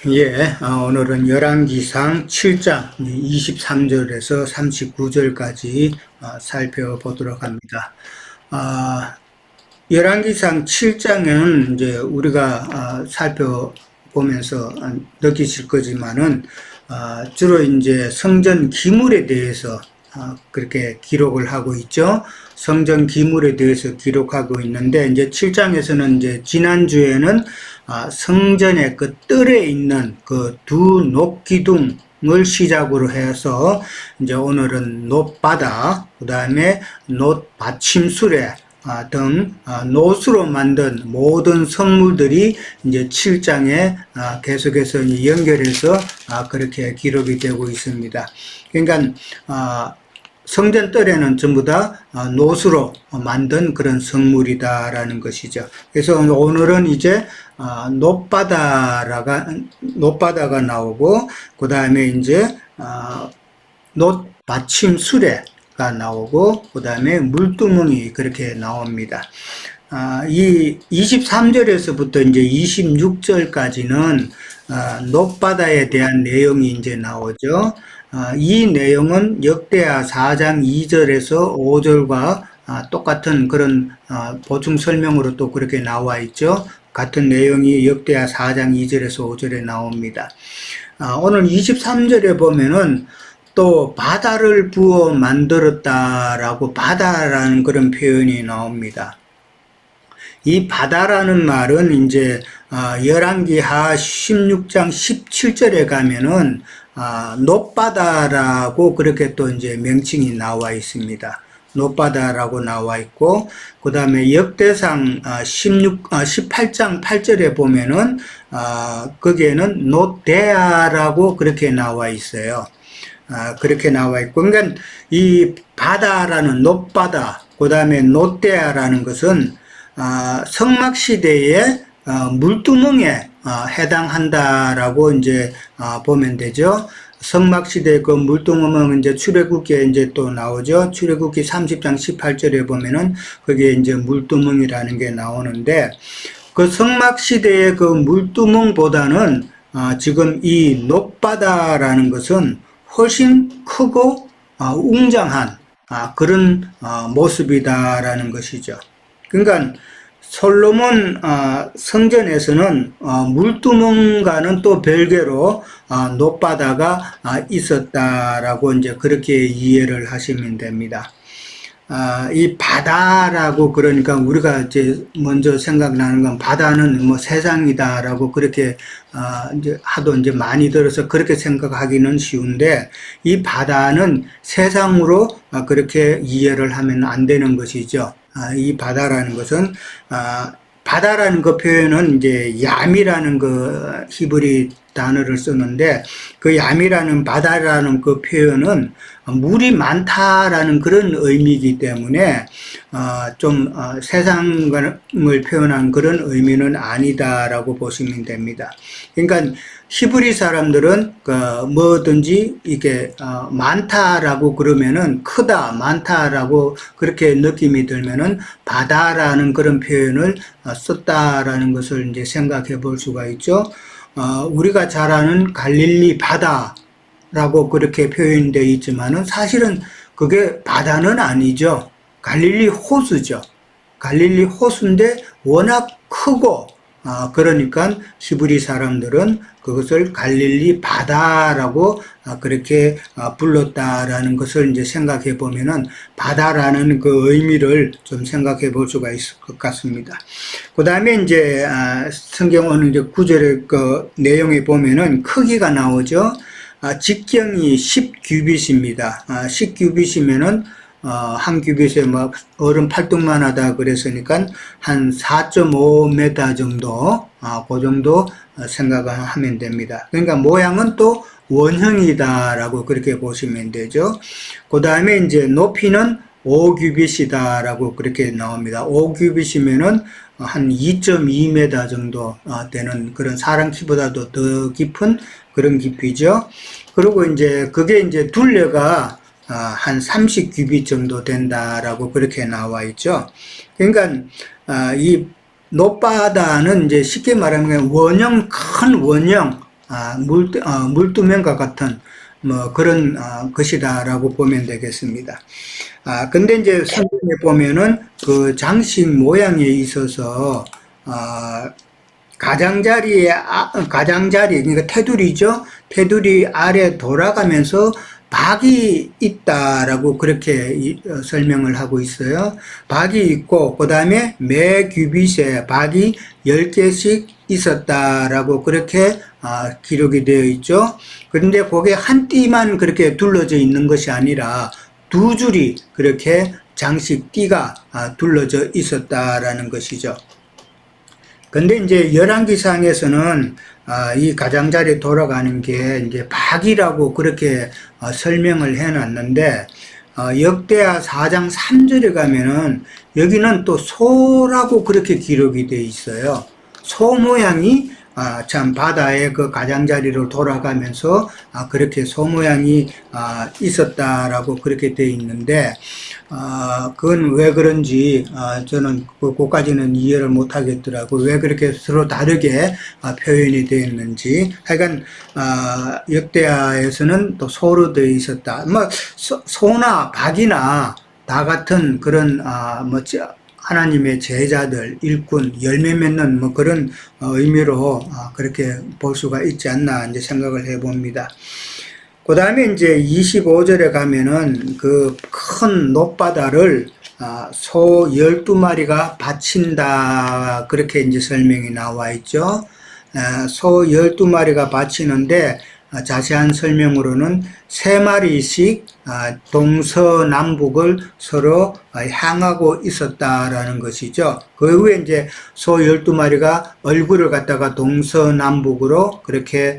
예, 오늘은 열왕기상 7장 23절에서 39절까지 살펴보도록 합니다. 열왕기상 7장은 이제 우리가 살펴보면서 느끼실 거지만은 주로 이제 성전 기물에 대해서 그렇게 기록을 하고 있죠. 성전 기물에 대해서 기록하고 있는데, 이제 7장에서는 이제 지난주에는 성전의 그 뜰에 있는 그 두 놋기둥을 시작으로 해서, 이제 오늘은 놋바다, 그 다음에 놋받침술에 등 놋으로 만든 모든 성물들이 이제 7장에 계속해서 연결해서 그렇게 기록이 되고 있습니다. 그러니까 성전 뜰에는 전부 다 놋으로 만든 그런 성물이다라는 것이죠. 그래서 오늘은 이제 놋바다가 나오고, 그 다음에 이제 놋 받침 수레가 나오고, 그 다음에 물두멍이 그렇게 나옵니다. 이 23절에서부터 이제 26절까지는 놋바다에 대한 내용이 이제 나오죠. 이 내용은 역대하 4장 2절에서 5절과 똑같은 그런 보충 설명으로 또 그렇게 나와 있죠. 같은 내용이 역대하 4장 2절에서 5절에 나옵니다. 오늘 23절에 보면은 또 바다를 부어 만들었다라고 바다라는 그런 표현이 나옵니다. 이 바다라는 말은 이제 열왕기하 16장 17절에 가면은 놋바다라고 그렇게 또 이제 명칭이 나와 있습니다. 놋바다라고 나와 있고, 그 다음에 역대상 18장 8절에 보면은 거기에는 놋대야라고 그렇게 나와 있어요. 그렇게 나와 있고, 그러니까 이 바다라는 놋바다, 그 다음에 놋대야라는 것은 성막시대의 물두멍에 해당한다라고 이제 보면 되죠. 성막시대 그 물두멍은 이제 출애굽기에 이제 또 나오죠. 출애굽기 30장 18절에 보면은 거기에 이제 물두멍이라는 게 나오는데, 그 성막시대의 그 물두멍보다는 지금 이 놋바다라는 것은 훨씬 크고 웅장한 그런 모습이다라는 것이죠. 그러니까 솔로몬 성전에서는 물두멍과는 또 별개로 놋바다가 있었다라고 이제 그렇게 이해를 하시면 됩니다. 이 바다라고 그러니까 우리가 이제 먼저 생각나는 건 바다는 뭐 세상이다라고 그렇게 이제 하도 이제 많이 들어서 그렇게 생각하기는 쉬운데, 이 바다는 세상으로 그렇게 이해를 하면 안 되는 것이죠. 이 바다라는 것은 바다라는 그 표현은 이제 얌이라는 그 히브리 단어를 쓰는데, 그 얌이라는 바다라는 그 표현은 물이 많다라는 그런 의미이기 때문에 좀 세상을 표현한 그런 의미는 아니다라고 보시면 됩니다. 그러니까 히브리 사람들은 뭐든지 이게 많다라고 그러면은 크다, 많다라고 그렇게 느낌이 들면은 바다라는 그런 표현을 썼다라는 것을 이제 생각해 볼 수가 있죠. 우리가 잘 아는 갈릴리 바다라고 그렇게 표현되어 있지만은 사실은 그게 바다는 아니죠. 갈릴리 호수죠. 갈릴리 호수인데 워낙 크고 그러니까 히브리 사람들은 그것을 갈릴리 바다라고 그렇게 불렀다라는 것을 이제 생각해 보면은 바다라는 그 의미를 좀 생각해 볼 수가 있을 것 같습니다. 그 다음에 이제 성경 오늘 이제 9절의 그 내용에 보면은 크기가 나오죠. 직경이 10규빗입니다. 10규빗이면은 한 규빗에 막 얼음 팔뚝만 하다 그랬으니까 한 4.5m 정도, 그 정도 생각하면 됩니다. 그러니까 모양은 또 원형이다라고 그렇게 보시면 되죠. 그 다음에 이제 높이는 5규빗이다라고 그렇게 나옵니다. 5규빗이면은 한 2.2m 정도 되는 그런 사람 키보다도 더 깊은 그런 깊이죠. 그리고 이제 그게 이제 둘레가 한 30규빗 정도 된다라고 그렇게 나와 있죠. 그러니까 이 놋바다는 이제 쉽게 말하면 큰 원형 물두멍과 같은 뭐 그런 것이다라고 보면 되겠습니다. 근데 이제 성경에 보면은 그 장식 모양에 있어서 가장자리, 그러니까 테두리죠. 테두리 아래 돌아가면서 박이 있다라고 그렇게 설명을 하고 있어요. 박이 있고, 그 다음에 매 규빗에 박이 10개씩 있었다라고 그렇게 기록이 되어 있죠. 그런데 그게 한 띠만 그렇게 둘러져 있는 것이 아니라 두 줄이 그렇게 장식 띠가 둘러져 있었다라는 것이죠. 근데 이제 열왕기상에서는 이 가장자리 돌아가는 게 이제 박이라고 그렇게 설명을 해놨는데 역대하 4장 3절에 가면은 여기는 또 소라고 그렇게 기록이 되어 있어요. 소 모양이 참 바다의 그 가장자리로 돌아가면서 그렇게 소 모양이 있었다라고 그렇게 되어 있는데 그건 왜 그런지 저는 그까지는 이해를 못 하겠더라고. 왜 그렇게 서로 다르게 표현이 되어 있는지. 하여간 역대하에서는 또 소로 되어 있었다. 뭐 소나 박이나 다 같은 그런 하나님의 제자들, 일꾼, 열매 맺는 뭐 그런 의미로 그렇게 볼 수가 있지 않나 이제 생각을 해봅니다. 그 다음에 이제 25절에 가면은 그 큰 높바다를 소 12마리가 바친다. 그렇게 이제 설명이 나와 있죠. 소 12마리가 바치는데 자세한 설명으로는 3마리씩 동서남북을 서로 향하고 있었다라는 것이죠. 그 후에 이제 소 12마리가 얼굴을 갖다가 동서남북으로 그렇게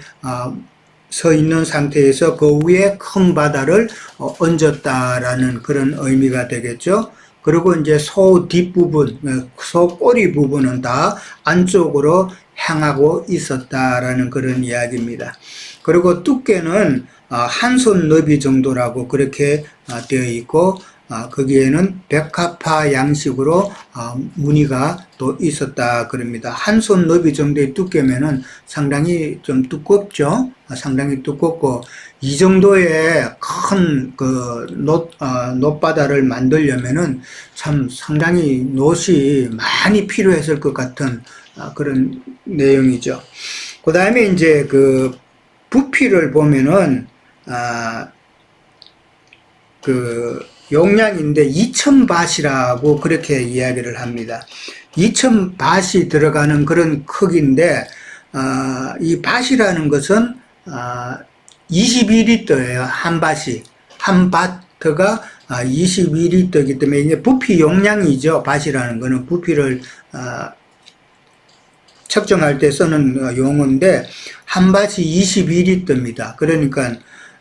서 있는 상태에서 그 위에 큰 바다를 얹었다라는 그런 의미가 되겠죠. 그리고 이제 소 뒷부분, 소 꼬리 부분은 다 안쪽으로 향하고 있었다라는 그런 이야기입니다. 그리고 두께는 한 손 너비 정도라고 그렇게 되어 있고 거기에는 백합화 양식으로 무늬가 또 있었다 그럽니다. 한 손 너비 정도의 두께면은 상당히 좀 두껍죠. 상당히 두껍고 이 정도의 큰 그 놋바다를 만들려면은 참 상당히 놋이 많이 필요했을 것 같은 그런 내용이죠. 그 다음에 이제 그 부피를 보면은 그 용량인데 2000밭이라고 그렇게 이야기를 합니다. 2000밭이 들어가는 그런 크기인데 이 밭이라는 것은 22리터예요. 한 밭이. 한 바트가 22리터이기 때문에 이제 부피 용량이죠. 밭이라는 거는 부피를 측정할 때 쓰는 용어인데 한 밭이 22리터입니다. 그러니까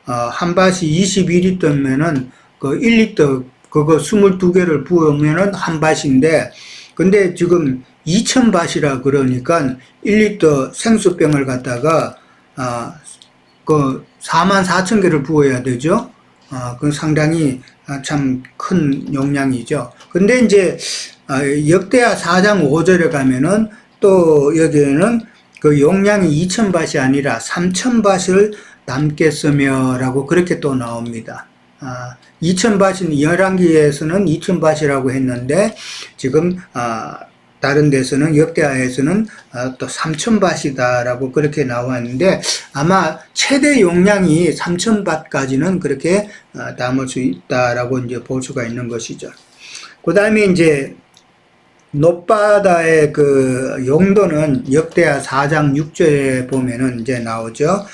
한 밭이 22리터면은 그 1리터 그거 22개를 부으면은 한 밭인데 근데 지금 2000밭이라 그러니까 1리터 생수병을 갖다가 그 44,000개를 부어야 되죠. 그 상당히 참 큰 용량이죠. 근데 이제 역대하 4장 5절에 가면은 또 여기에는 그 용량이 2000밭이 아니라 3000밭을 담겠으며라고 그렇게 또 나옵니다. 2000밭은 열왕기에서는 2000밭이라고 했는데 지금 다른 데서는 역대하에서는 또 3000밭이다라고 그렇게 나왔는데 아마 최대 용량이 3000밭까지는 그렇게 담을 수 있다라고 이제 볼 수가 있는 것이죠. 그 다음에 이제 놋바다의 그 용도는 역대하 4장 6절에 보면은 이제 나오죠.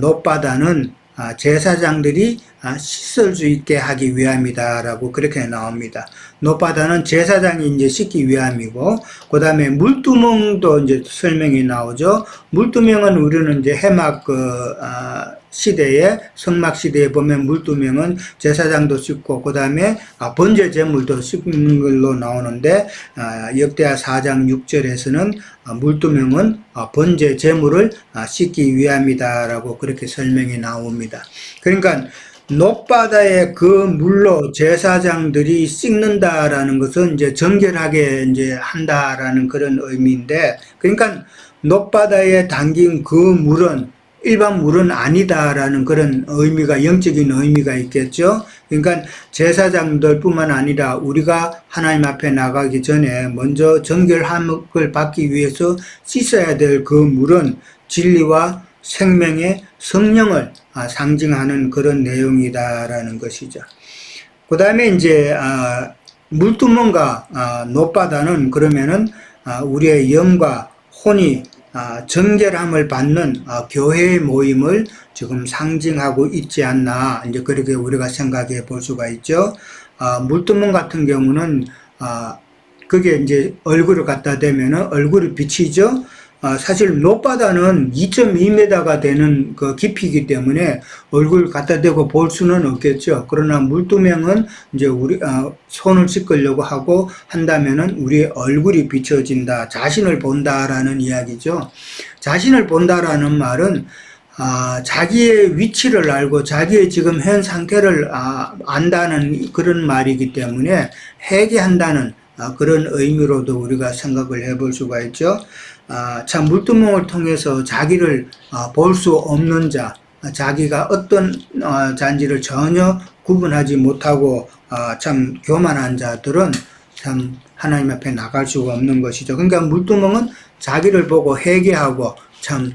놋바다는 제사장들이 씻을 수 있게 하기 위함이다라고 그렇게 나옵니다. 놋바다는 제사장이 이제 씻기 위함이고, 그 다음에 물두멍도 이제 설명이 나오죠. 물두멍은 우리는 이제 해막 시대에, 성막 시대에 보면 물두멍은 제사장도 씻고, 그 다음에 번제 제물도 씻는 걸로 나오는데, 역대하 4장 6절에서는 물두멍은 번제 제물을 씻기 위함이다라고 그렇게 설명이 나옵니다. 그러니까 놋바다의 그 물로 제사장들이 씻는다라는 것은 이제 정결하게 이제 한다라는 그런 의미인데, 그러니까 놋바다에 담긴 그 물은 일반 물은 아니다라는 그런 의미가, 영적인 의미가 있겠죠. 그러니까 제사장들 뿐만 아니라 우리가 하나님 앞에 나가기 전에 먼저 정결함을 받기 위해서 씻어야 될 그 물은 진리와 생명의 성령을 상징하는 그런 내용이다라는 것이죠. 그 다음에 이제 물두멍과 놋바다는 그러면은 우리의 영과 혼이 정결함을 받는 교회의 모임을 지금 상징하고 있지 않나, 이제 그렇게 우리가 생각해 볼 수가 있죠. 물두멍 같은 경우는 그게 이제 얼굴을 갖다 대면은 얼굴이 비치죠. 사실 놋바다는 2.2m가 되는 그 깊이이기 때문에 얼굴 갖다 대고 볼 수는 없겠죠. 그러나 물두멍은 이제 우리 손을 씻으려고 하고 한다면은 우리의 얼굴이 비춰진다, 자신을 본다라는 이야기죠. 자신을 본다라는 말은 자기의 위치를 알고 자기의 지금 현 상태를 안다는 그런 말이기 때문에 회개한다는 그런 의미로도 우리가 생각을 해볼 수가 있죠. 참 물두멍을 통해서 자기를 볼 수 없는 자, 자기가 어떤 자인지를 전혀 구분하지 못하고 참 교만한 자들은 참 하나님 앞에 나갈 수가 없는 것이죠. 그러니까 물두멍은 자기를 보고 회개하고 참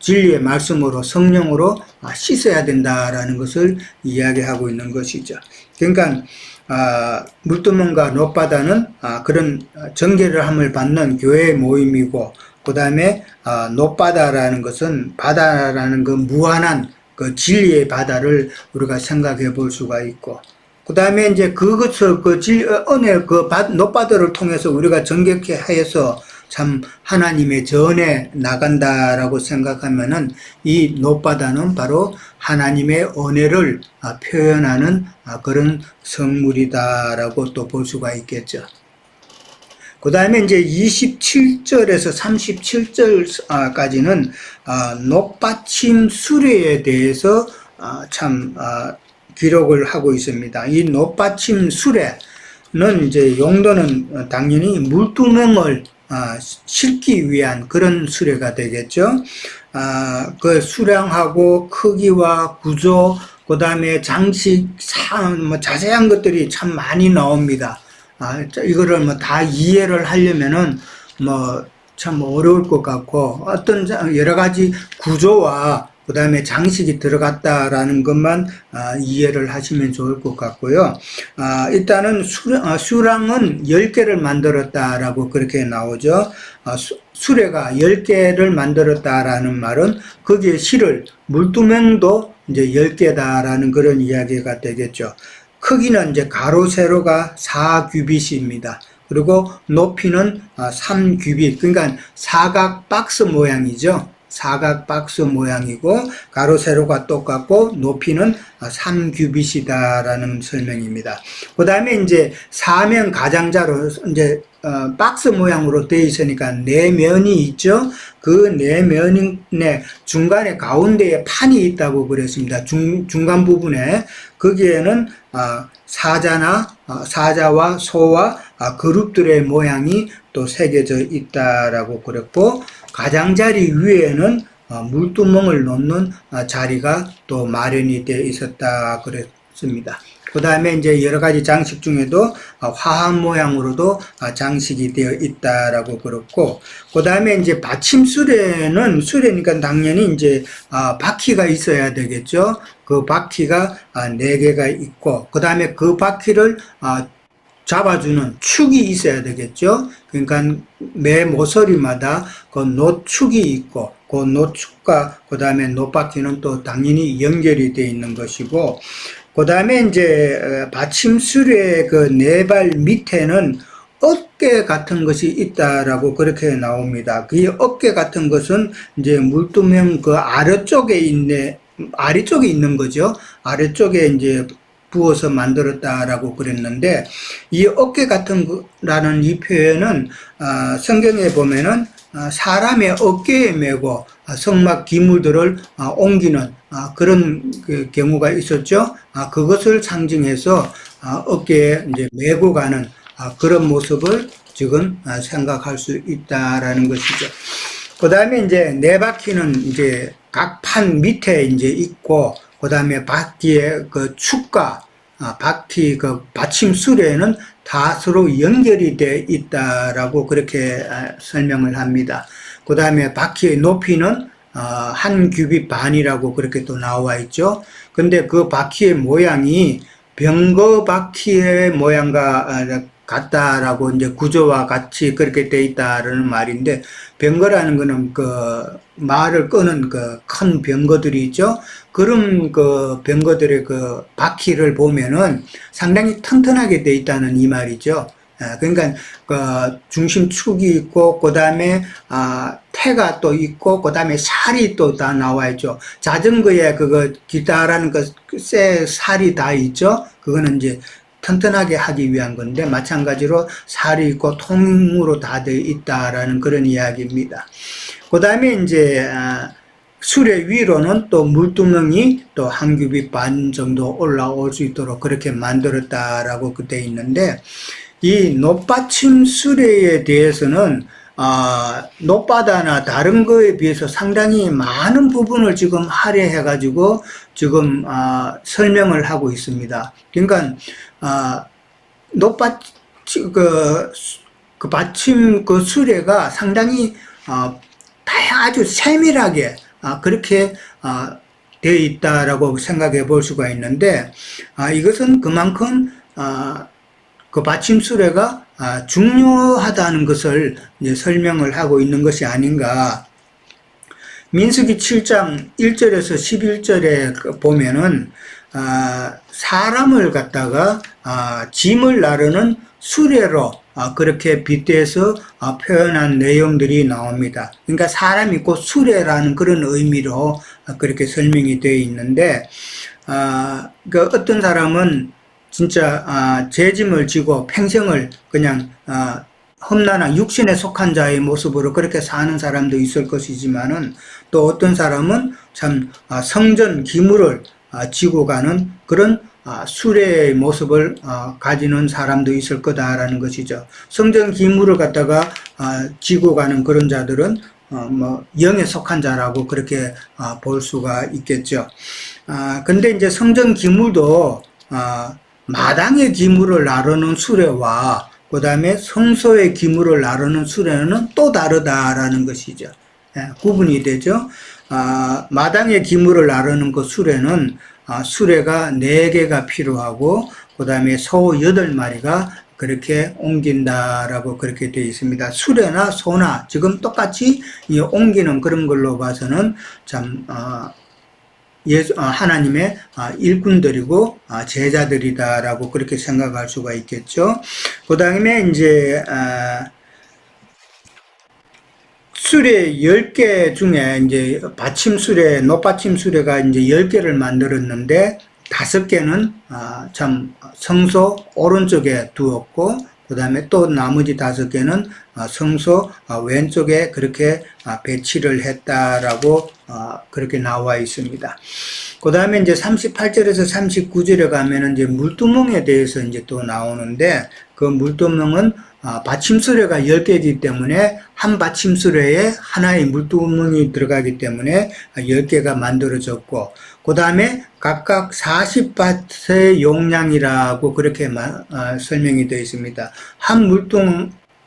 진리의 말씀으로 성령으로 씻어야 된다라는 것을 이야기하고 있는 것이죠. 그러니까 물두멍과 놋바다는 그런 정결함을 받는 교회의 모임이고, 그 다음에 놋바다라는 것은 바다라는 그 무한한 그 진리의 바다를 우리가 생각해 볼 수가 있고, 그 다음에 이제 그것을 은혜 놋바다를 통해서 우리가 정결케 하여서 참 하나님의 전에 나간다라고 생각하면은 이 놋바다는 바로 하나님의 은혜를 표현하는 그런 성물이다라고 또 볼 수가 있겠죠. 그 다음에 이제 27절에서 37절까지는 놋받침 수레에 대해서 참 기록을 하고 있습니다. 이 놋받침 수레는 이제 용도는 당연히 물두멍을 싣기 위한 그런 수레가 되겠죠. 그 수량하고 크기와 구조, 그 다음에 장식, 자세한 것들이 참 많이 나옵니다. 이거를 다 이해를 하려면은 참 어려울 것 같고, 어떤 여러 가지 구조와 그 다음에 장식이 들어갔다라는 것만 이해를 하시면 좋을 것 같고요. 일단은 수랑은 10개를 만들었다라고 그렇게 나오죠. 수레가 10개를 만들었다라는 말은 거기에 실을 물두멍도 이제 10개다라는 그런 이야기가 되겠죠. 크기는 이제 가로 세로가 4규빗입니다. 그리고 높이는 3규빗, 그러니까 사각 박스 모양이죠. 사각 박스 모양이고 가로 세로가 똑같고 높이는 3규빗이다라는 설명입니다. 그 다음에 이제 사면 가장자로 이제 박스 모양으로 되어 있으니까 네 면이 있죠. 그 네 면의 중간에 가운데에 판이 있다고 그랬습니다. 중간 부분에 거기에는 사자와 소와 그룹들의 모양이 또 새겨져 있다라고 그랬고, 가장자리 위에는 물두멍을 놓는 자리가 또 마련이 되어 있었다 그랬습니다. 그 다음에 이제 여러 가지 장식 중에도 화합 모양으로도 장식이 되어 있다라고 그렇고, 그 다음에 이제 받침 수레니까 당연히 이제 바퀴가 있어야 되겠죠. 그 바퀴가 4개가 있고, 그 다음에 그 바퀴를 잡아주는 축이 있어야 되겠죠. 그러니까 매 모서리마다 그 놋축이 있고, 그 놋축과 그 다음에 놋바퀴는 또 당연히 연결이 되어 있는 것이고, 그 다음에 이제 받침수레의 그 네 발 밑에는 어깨 같은 것이 있다라고 그렇게 나옵니다. 그 어깨 같은 것은 이제 물두멍 그 아래쪽에 있는 거죠. 아래쪽에 이제 부어서 만들었다라고 그랬는데, 이 어깨 같은 거라는 이 표현은 성경에 보면은 사람의 어깨에 메고 성막 기물들을 옮기는 그런 그 경우가 있었죠. 그것을 상징해서 어깨에 이제 메고 가는 그런 모습을 지금 생각할 수 있다라는 것이죠. 그 다음에 이제 네 바퀴는 이제 각 판 밑에 이제 있고, 그 다음에 바퀴의 그 축과 바퀴 그 받침 수레는 다 서로 연결이 돼 있다라고 그렇게 설명을 합니다. 그 다음에 바퀴의 높이는 한 규빗 반이라고 그렇게 또 나와 있죠. 근데 그 바퀴의 모양이 병거 바퀴의 모양과 같다라고 이제 구조와 같이 그렇게 돼 있다라는 말인데, 병거라는 거는 그 말을 끄는 그 큰 병거들이 있죠. 그런 그 병거들의 그 바퀴를 보면은 상당히 튼튼하게 돼 있다는 이 말이죠. 그러니까 그 중심축이 있고, 그 다음에 태가 또 있고, 그 다음에 살이 또 다 나와 있죠. 자전거에 그거 기타라는 그 쇠 살이 다 있죠. 그거는 이제 튼튼하게 하기 위한 건데, 마찬가지로 살이 있고 통으로 다 되어 있다라는 그런 이야기입니다. 그 다음에 이제 수레 위로는 또 물두멍이 또 한 규빗 반 정도 올라올 수 있도록 그렇게 만들었다라고 그때 있는데, 이 높받침 수레에 대해서는 높바다나 다른 거에 비해서 상당히 많은 부분을 지금 할애해 가지고 지금 설명을 하고 있습니다. 그러니까 높받침 그 받침 그 수레가 상당히 아주 세밀하게 그렇게 되어 있다라고 생각해 볼 수가 있는데, 이것은 그만큼 그 받침 수레가 중요하다는 것을 이제 설명을 하고 있는 것이 아닌가. 민수기 7장 1절에서 11절에 보면은 사람을 갖다가 짐을 나르는 수레로 그렇게 빗대서 표현한 내용들이 나옵니다. 그러니까 사람이 곧 수레라는 그런 의미로 그렇게 설명이 되어 있는데, 그 어떤 사람은 진짜 재짐을 지고 평생을 그냥 험난한 육신에 속한 자의 모습으로 그렇게 사는 사람도 있을 것이지만은, 또 어떤 사람은 참 성전 기물을 지고 가는 그런 수레의 모습을 가지는 사람도 있을 거다라는 것이죠. 성전 기물을 갖다가 지고 가는 그런 자들은 뭐 영에 속한 자라고 그렇게 볼 수가 있겠죠. 근데 이제 성전 기물도 마당의 기물을 나르는 수레와 그 다음에 성소의 기물을 나르는 수레는 또 다르다라는 것이죠. 구분이 되죠. 마당의 기물을 나르는 그 수레는 수레가 4개가 필요하고, 그 다음에 소 8마리가 그렇게 옮긴다라고 그렇게 되어 있습니다. 수레나 소나 지금 똑같이 옮기는 그런 걸로 봐서는 참 하나님의 일꾼들이고 제자들이다라고 그렇게 생각할 수가 있겠죠. 그 다음에 이제 수레 10개 중에 이제 받침 수레, 높받침 수레가 이제 10개를 만들었는데 5개는 참 성소 오른쪽에 두었고, 그 다음에 또 나머지 5개는 성소 왼쪽에 그렇게 배치를 했다라고 그렇게 나와 있습니다. 그 다음에 이제 38절에서 39절에 가면은 이제 물두멍에 대해서 이제 또 나오는데, 그 물두멍은 받침수레가 10개이기 때문에 한 받침수레에 하나의 물두멍이 들어가기 때문에 10개가 만들어졌고, 그 다음에 각각 40밭의 용량이라고 그렇게 설명이 되어 있습니다. 한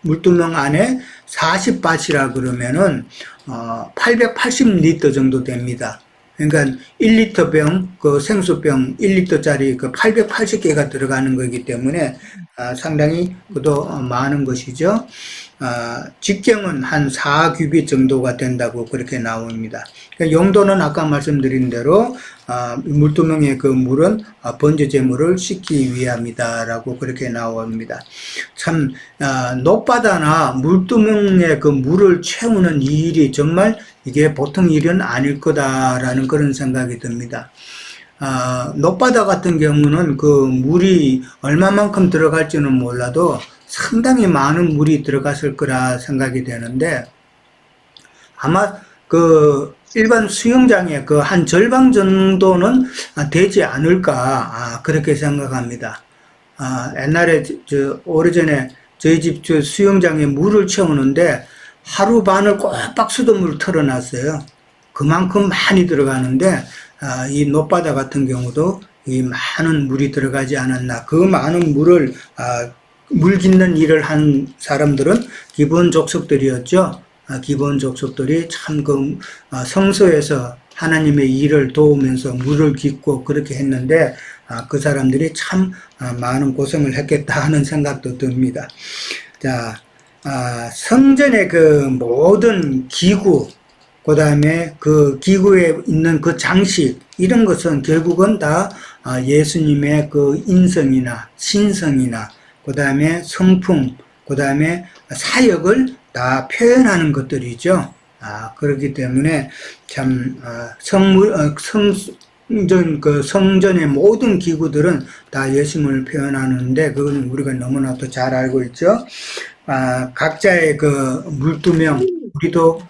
물두멍 안에 40밭이라 그러면은 880리터 정도 됩니다. 그러니까 1리터 병, 그 생수병 1리터짜리 그 880개가 들어가는 거기 때문에 상당히 그도 많은 것이죠. 직경은 한 4규빗 정도가 된다고 그렇게 나옵니다. 그러니까 용도는 아까 말씀드린 대로 물두멍의 그 물은 번제제물을 씻기 위함이다라고 그렇게 나옵니다. 참 높바다나 물두멍의 그 물을 채우는 이 일이 정말 이게 보통 일은 아닐 거다라는 그런 생각이 듭니다. 높바다 같은 경우는 그 물이 얼마만큼 들어갈지는 몰라도 상당히 많은 물이 들어갔을 거라 생각이 되는데, 아마 그 일반 수영장의 그 한 절반 정도는 되지 않을까 그렇게 생각합니다. 옛날에 오래전에 저희 집 수영장에 물을 채우는데 하루 반을 꼬박 수돗물을 틀어놨어요. 그만큼 많이 들어가는데 이 노바다 같은 경우도 이 많은 물이 들어가지 않았나. 그 많은 물을 물 깃는 일을 한 사람들은 기본 족속들이었죠. 기본 족속들이 참 그 성소에서 하나님의 일을 도우면서 물을 깃고 그렇게 했는데 그 사람들이 참 많은 고생을 했겠다 하는 생각도 듭니다. 자, 성전의 그 모든 기구, 그 다음에 그 기구에 있는 그 장식, 이런 것은 결국은 다 예수님의 그 인성이나 신성이나, 그 다음에 성품, 그 다음에 사역을 다 표현하는 것들이죠. 그렇기 때문에 참, 성전의 모든 기구들은 다 예수님을 표현하는데, 그건 우리가 너무나도 잘 알고 있죠. 각자의 그 물두명, 우리도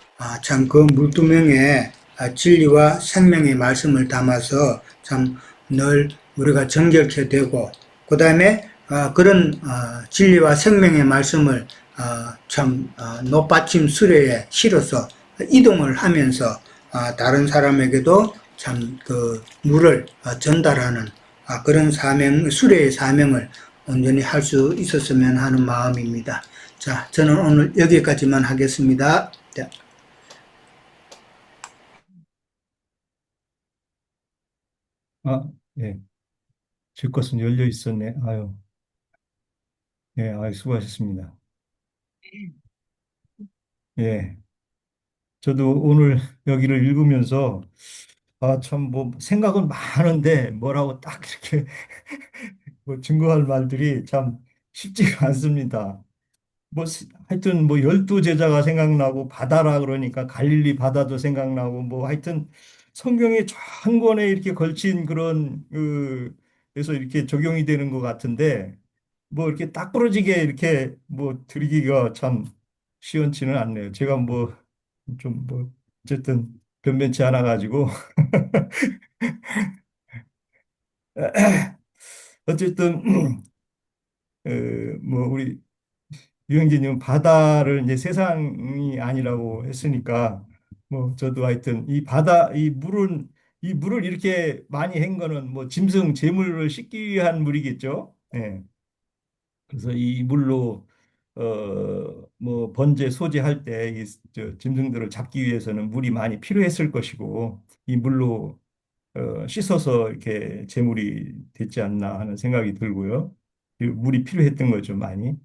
참 그 물두명에 진리와 생명의 말씀을 담아서 참 늘 우리가 정결케 되고, 그 다음에 그런 진리와 생명의 말씀을 참 높받침 수레에 실어서 이동을 하면서 다른 사람에게도 참 그 물을 전달하는 그런 사명, 수레의 사명을 온전히 할 수 있었으면 하는 마음입니다. 자, 저는 오늘 여기까지만 하겠습니다. 자, 아, 예. 제 것은 열려 있었네. 아유, 예, 아유, 수고하셨습니다. 예. 저도 오늘 여기를 읽으면서, 참, 뭐, 생각은 많은데, 뭐라고 딱 이렇게, 뭐, 증거할 말들이 참 쉽지가 않습니다. 뭐, 하여튼, 뭐, 열두 제자가 생각나고, 바다라 그러니까 갈릴리 바다도 생각나고, 뭐, 하여튼, 성경에 한 권에 이렇게 걸친 그런, 그래서 이렇게 적용이 되는 것 같은데, 뭐 이렇게 딱 부러지게 이렇게 뭐 드리기가 참 시원치는 않네요. 제가 뭐 좀 뭐 어쨌든 변변치 않아 가지고 어쨌든 뭐 우리 유영진님 바다를 이제 세상이 아니라고 했으니까 뭐 저도 하여튼 이 바다 이 물을 이렇게 많이 한 거는 뭐 짐승 제물을 씻기 위한 물이겠죠. 예. 그래서 이 물로 뭐 번제 소제할 때 이 짐승들을 잡기 위해서는 물이 많이 필요했을 것이고 이 물로 씻어서 이렇게 제물이 됐지 않나 하는 생각이 들고요. 이 물이 필요했던 거죠, 많이.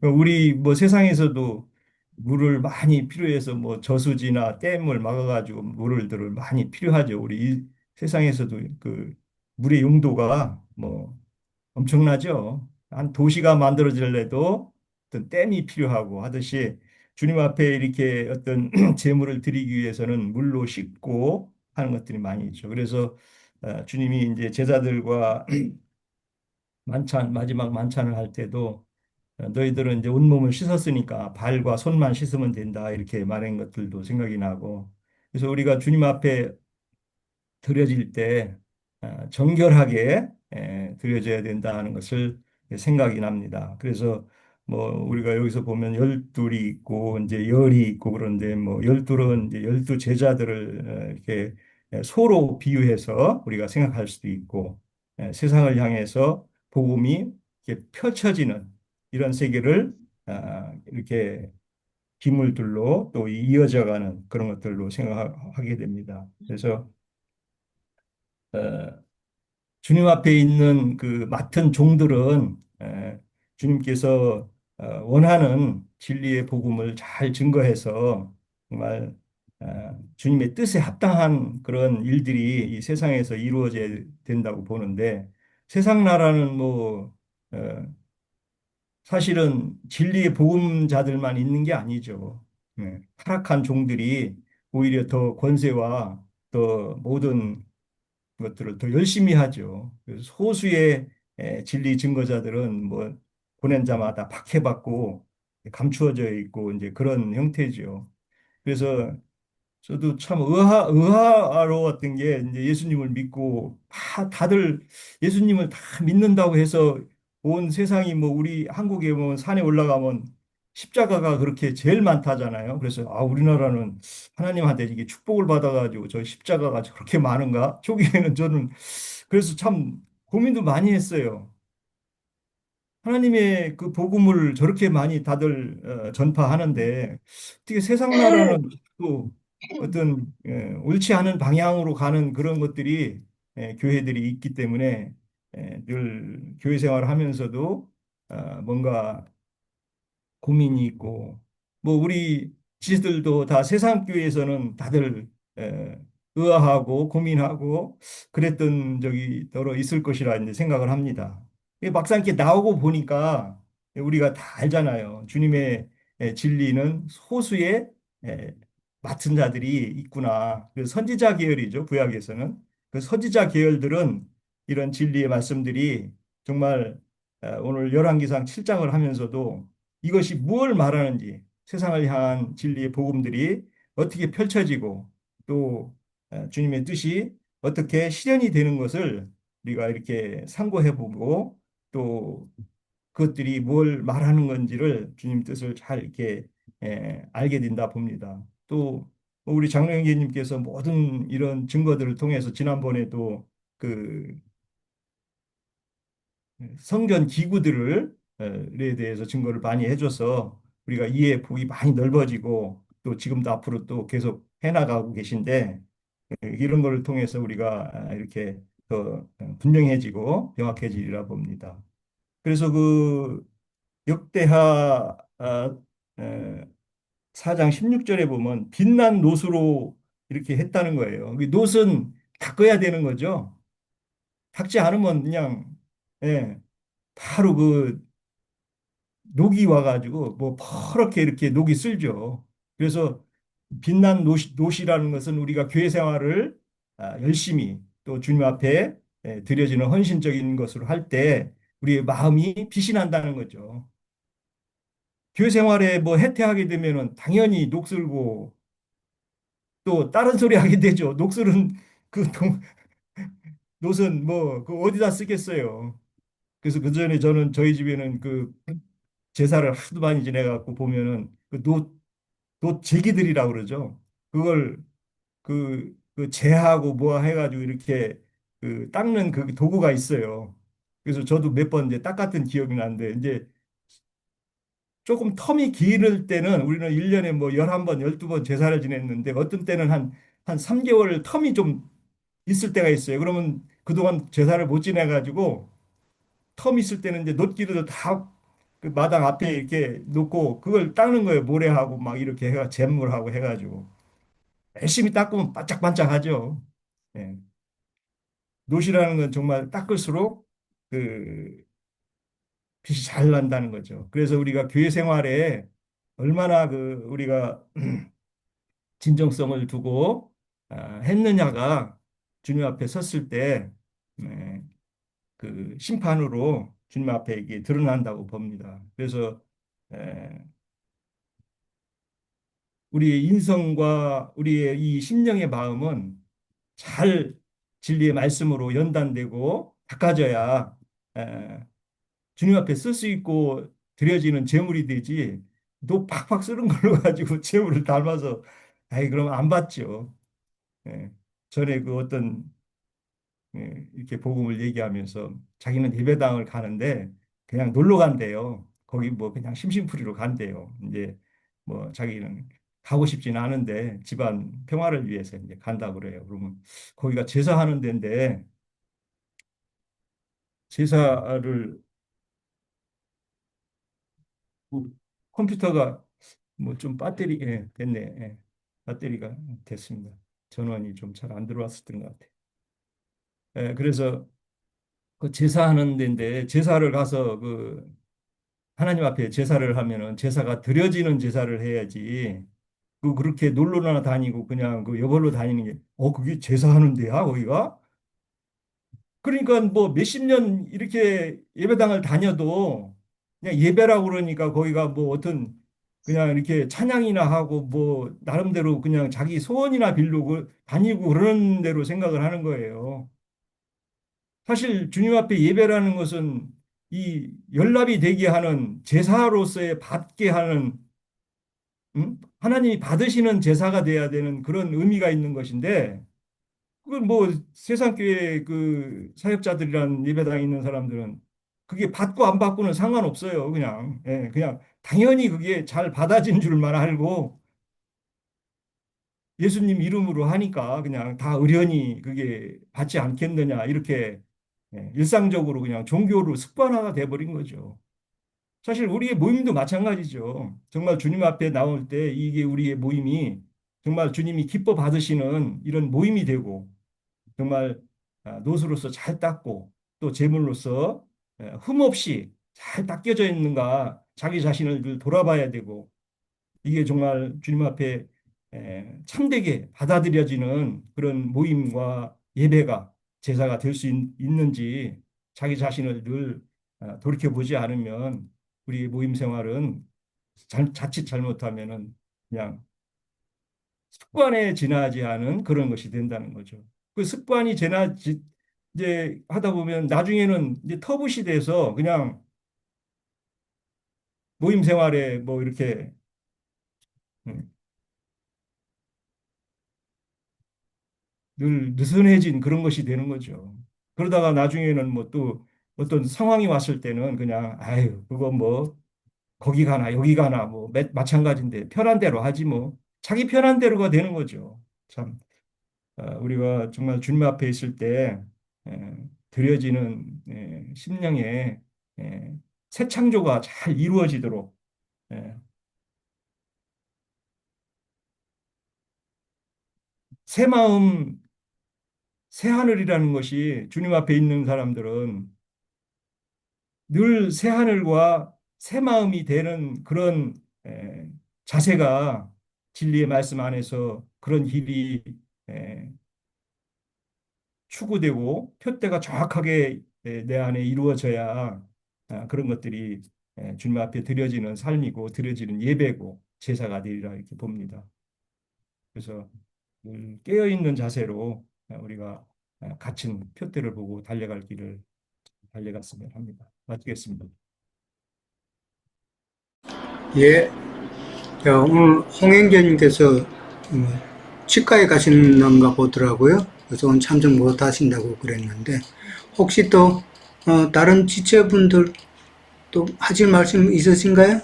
우리 뭐 세상에서도 물을 많이 필요해서 뭐 저수지나 댐을 막아가지고 물들을 많이 필요하죠. 우리 이 세상에서도 그 물의 용도가 뭐 엄청나죠. 한 도시가 만들어질래도 어떤 댐이 필요하고 하듯이 주님 앞에 이렇게 어떤 제물을 드리기 위해서는 물로 씻고 하는 것들이 많이 있죠. 그래서 주님이 이제 제자들과 마지막 만찬을 할 때도 너희들은 이제 온몸을 씻었으니까 발과 손만 씻으면 된다 이렇게 말한 것들도 생각이 나고 그래서 우리가 주님 앞에 드려질 때 정결하게 드려져야 된다는 것을 생각이 납니다. 그래서 뭐 우리가 여기서 보면 열둘이 있고 이제 열이 있고 그런데 뭐 열둘은 이제 열두 제자들을 이렇게 소로 비유해서 우리가 생각할 수도 있고 세상을 향해서 복음이 이렇게 펼쳐지는 이런 세계를 이렇게 기물들로 또 이어져가는 그런 것들로 생각하게 됩니다. 그래서 어, 주님 앞에 있는 그 맡은 종들은 주님께서 원하는 진리의 복음을 잘 증거해서 정말 주님의 뜻에 합당한 그런 일들이 이 세상에서 이루어져야 된다고 보는데 세상 나라는 뭐 어, 사실은 진리의 복음자들만 있는 게 아니죠. 타락한 종들이 오히려 더 권세와 더 모든 것들을 더 열심히 하죠. 그래서 소수의 진리 증거자들은 뭐 보낸 자마다 박해받고 감추어져 있고 이제 그런 형태죠. 그래서 저도 참 의아로웠던 게 이제 예수님을 믿고 다들 예수님을 다 믿는다고 해서 온 세상이 뭐 우리 한국에 보면 산에 올라가면 십자가가 그렇게 제일 많다잖아요. 그래서 아, 우리나라는 하나님한테 이게 축복을 받아가지고 저 십자가가 저렇게 많은가? 초기에는 저는 그래서 참 고민도 많이 했어요. 하나님의 그 복음을 저렇게 많이 다들 전파하는데 어떻게 세상 나라는 또 어떤 옳지 않은 방향으로 가는 그런 것들이 교회들이 있기 때문에 늘 교회 생활을 하면서도 뭔가 고민이 있고 뭐 우리 지들도 다 세상 교회에서는 다들 에, 의아하고 고민하고 그랬던 적이 더러 있을 것이라 이제 생각을 합니다. 이게 막상 이렇게 나오고 보니까 우리가 다 알잖아요. 주님의 진리는 소수의 에, 맡은 자들이 있구나. 그 선지자 계열이죠. 구약에서는. 그 선지자 계열들은 이런 진리의 말씀들이 정말 오늘 열왕기상 7장을 하면서도 이것이 무엇을 말하는지 세상을 향한 진리의 복음들이 어떻게 펼쳐지고 또 주님의 뜻이 어떻게 실현이 되는 것을 우리가 이렇게 상고해 보고 또 그것들이 뭘 말하는 건지를 주님 뜻을 잘 이렇게 알게 된다 봅니다. 또 우리 장로형제님께서 모든 이런 증거들을 통해서 지난번에도 그 성전 기구들을 에 대해서 증거를 많이 해줘서 우리가 이해 폭이 많이 넓어지고 또 지금도 앞으로 또 계속 해나가고 계신데 이런 걸 통해서 우리가 이렇게 더 분명해지고 명확해지리라 봅니다. 그래서 그 역대하 4장 16절에 보면 빛난 노수로 이렇게 했다는 거예요. 그 노은 닦아야 되는 거죠. 닦지 않으면 그냥 예, 바로 그 녹이 와가지고 뭐 퍼렇게 이렇게 녹이 쓸죠. 그래서 빛난 노시라는 것은 우리가 교회 생활을 열심히 또 주님 앞에 드려지는 헌신적인 것으로 할 때 우리의 마음이 빛이 난다는 거죠. 교회 생활에 뭐 해태하게 되면은 당연히 녹슬고 또 다른 소리 하게 되죠. 녹슬은 그 노은 뭐 그 어디다 쓰겠어요. 그래서 그 전에 저는 저희 집에는 그 제사를 하도 많이 지내갖고 보면은 그 제기들이라고 그러죠. 그걸 그 재하고 뭐 해가지고 이렇게 그 닦는 그 도구가 있어요. 그래서 저도 몇 번 이제 닦았던 기억이 나는데 이제 조금 텀이 길을 때는 우리는 1년에 뭐 11번, 12번 제사를 지냈는데 어떤 때는 한 3개월 텀이 좀 있을 때가 있어요. 그러면 그동안 제사를 못 지내가지고 텀 있을 때는 이제 놋기를 다 그 마당 앞에 이렇게 놓고 그걸 닦는 거예요. 모래하고 막 이렇게 해가 잿물하고 해가지고 열심히 닦으면 반짝반짝하죠. 예. 놋이라는 건 정말 닦을수록 그 빛이 잘 난다는 거죠. 그래서 우리가 교회 생활에 얼마나 그 우리가 진정성을 두고 했느냐가 주님 앞에 섰을 때 예, 그 심판으로 주님 앞에 이게 드러난다고 봅니다. 그래서 에, 우리의 인성과 우리의 이 심령의 마음은 잘 진리의 말씀으로 연단되고 닦아져야 에, 주님 앞에 쓸 수 있고 드려지는 제물이 되지. 너 팍팍 쓰는 걸로 가지고 제물을 닮아서 아이 그러면 안 받죠. 예. 전에 그 어떤 이렇게 복음을 얘기하면서 자기는 예배당을 가는데 그냥 놀러 간대요. 거기 뭐 그냥 심심풀이로 간대요. 이제 뭐 자기는 가고 싶지는 않은데 집안 평화를 위해서 이제 간다 그래요. 그러면 거기가 제사하는 데인데 제사를 뭐 컴퓨터가 뭐 좀 배터리 됐네. 예. 배터리가 됐습니다. 전원이 좀 잘 안 들어왔었던 것 같아요. 그래서 그 제사하는 데인데 제사를 가서 그 하나님 앞에 제사를 하면은 제사가 드려지는 제사를 해야지. 그 그렇게 놀러나 다니고 그냥 그 여벌로 다니는 게 그게 제사하는 데야 거기가? 그러니까 뭐 몇십 년 이렇게 예배당을 다녀도 그냥 예배라고 그러니까 거기가 뭐 어떤 그냥 이렇게 찬양이나 하고 뭐 나름대로 그냥 자기 소원이나 빌고 다니고 그러는 대로 생각을 하는 거예요. 사실 주님 앞에 예배라는 것은 이 연락이 되게 하는 제사로서의 받게 하는 하나님이 받으시는 제사가 돼야 되는 그런 의미가 있는 것인데 그건 뭐 세상 교회 그 사역자들이란 예배당에 있는 사람들은 그게 받고 안 받고는 상관없어요. 그냥 예, 그냥 당연히 그게 잘 받아진 줄만 알고 예수님 이름으로 하니까 그냥 다 의련히 그게 받지 않겠느냐 이렇게 일상적으로 그냥 종교로 습관화가 돼버린 거죠. 사실 우리의 모임도 마찬가지죠. 정말 주님 앞에 나올 때 이게 우리의 모임이 정말 주님이 기뻐 받으시는 이런 모임이 되고 정말 노수로서 잘 닦고 또 제물로서 흠없이 잘 닦여져 있는가 자기 자신을 늘 돌아봐야 되고 이게 정말 주님 앞에 참되게 받아들여지는 그런 모임과 예배가 제사가 될 수 있는지 자기 자신을 늘 돌이켜보지 않으면 우리 모임 생활은 자칫 잘못하면은 그냥 습관에 지나지 않은 그런 것이 된다는 거죠. 그 습관이 이제 하다 보면 나중에는 이제 터부시 돼서 그냥 모임 생활에 뭐 이렇게 음, 늘 느슨해진 그런 것이 되는 거죠. 그러다가 나중에는 뭐 또 어떤 상황이 왔을 때는 그냥 아유 그거 뭐 거기 가나 여기 가나 뭐 마찬가지인데 편한 대로 하지 뭐 자기 편한 대로가 되는 거죠. 참 우리가 정말 주님 앞에 있을 때 드려지는 심령의 에, 새 창조가 잘 이루어지도록 에, 새 마음 새 하늘이라는 것이 주님 앞에 있는 사람들은 늘 새하늘과 새 마음이 되는 그런 에, 자세가 진리의 말씀 안에서 그런 길이 에, 추구되고 표대가 정확하게 내 안에 이루어져야 그런 것들이 주님 앞에 드려지는 삶이고 드려지는 예배고 제사가 되리라 이렇게 봅니다. 그래서 늘 깨어있는 자세로 우리가 갇힌 표대를 보고 달려갈 길을 달려갔으면 합니다. 마치겠습니다. 예, 자, 오늘 홍행자님께서 치과에 가시는가 보더라고요. 그래서 오늘 참석 못 하신다고 그랬는데, 혹시 또, 다른 지체분들 또 하실 말씀 있으신가요?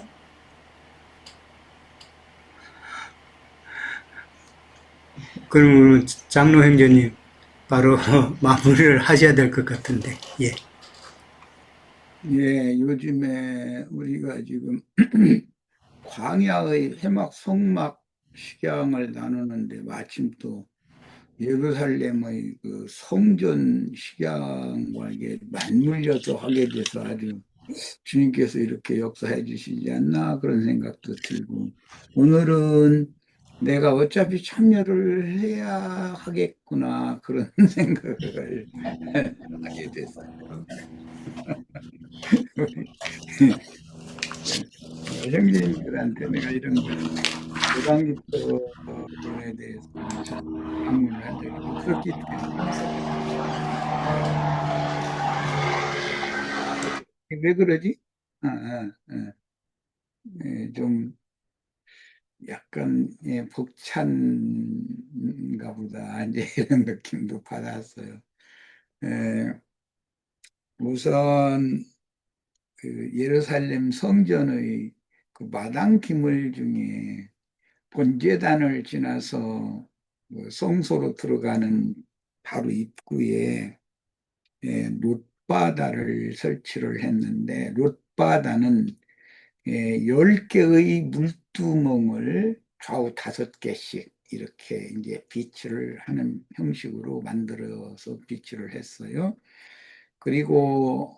그럼 장로 형제님, 바로 마무리를 하셔야 될 것 같은데, 예. 예, 요즘에 우리가 지금 광야의 회막 성막 식양을 나누는데 마침 또 예루살렘의 그 성전 식양과 이게 맞물려서 하게 돼서 아주 주님께서 이렇게 역사해 주시지 않나 그런 생각도 들고 오늘은 내가 어차피 참여를 해야 하겠구나 그런 생각을 하게 됐어요. 형제님들한테 내가 이런 걸 고단기표에 대해서는 잘 방문을 한 적이 없었기 때문에 왜 그러지? 좀 약간 벅찬가 보다 이제 이런 느낌도 받았어요. 에, 우선 그 예루살렘 성전의 그 마당 기물 중에 본제단을 지나서 그 성소로 들어가는 바로 입구에 롯바다를 설치를 했는데 롯바다는 10개의 물두멍을 좌우 5개씩 이렇게 이제 비치를 하는 형식으로 만들어서 비치를 했어요. 그리고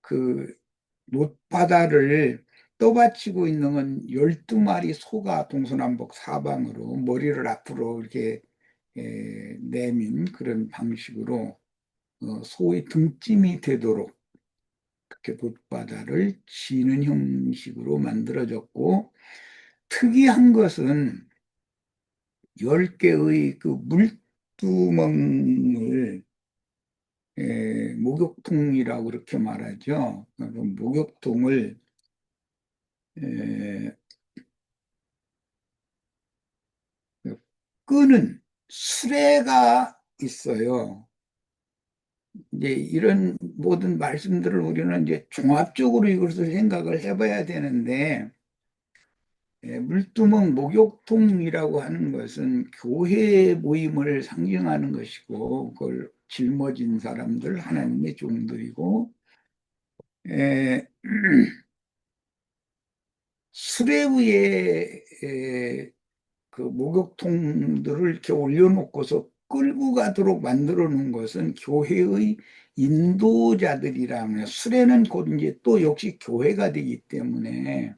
그 못바다를 떠받치고 있는 건 12마리 소가 동서남북 사방으로 머리를 앞으로 이렇게 내민 그런 방식으로 소의 등짐이 되도록 그렇게 못바다를 지는 형식으로 만들어졌고 특이한 것은 10개의 그 물두멍을 목욕통이라고 그렇게 말하죠. 그 목욕통을 에, 끄는 수레가 있어요. 이제 이런 모든 말씀들을 우리는 이제 종합적으로 이것을 생각을 해봐야 되는데, 물두멍 목욕통이라고 하는 것은 교회 모임을 상징하는 것이고, 그걸 짊어진 사람들, 하나님의 종들이고, 에, 수레 위에 그 목욕통들을 이렇게 올려놓고서 끌고 가도록 만들어 놓은 것은 교회의 인도자들이라면, 수레는 곧 이제 또 역시 교회가 되기 때문에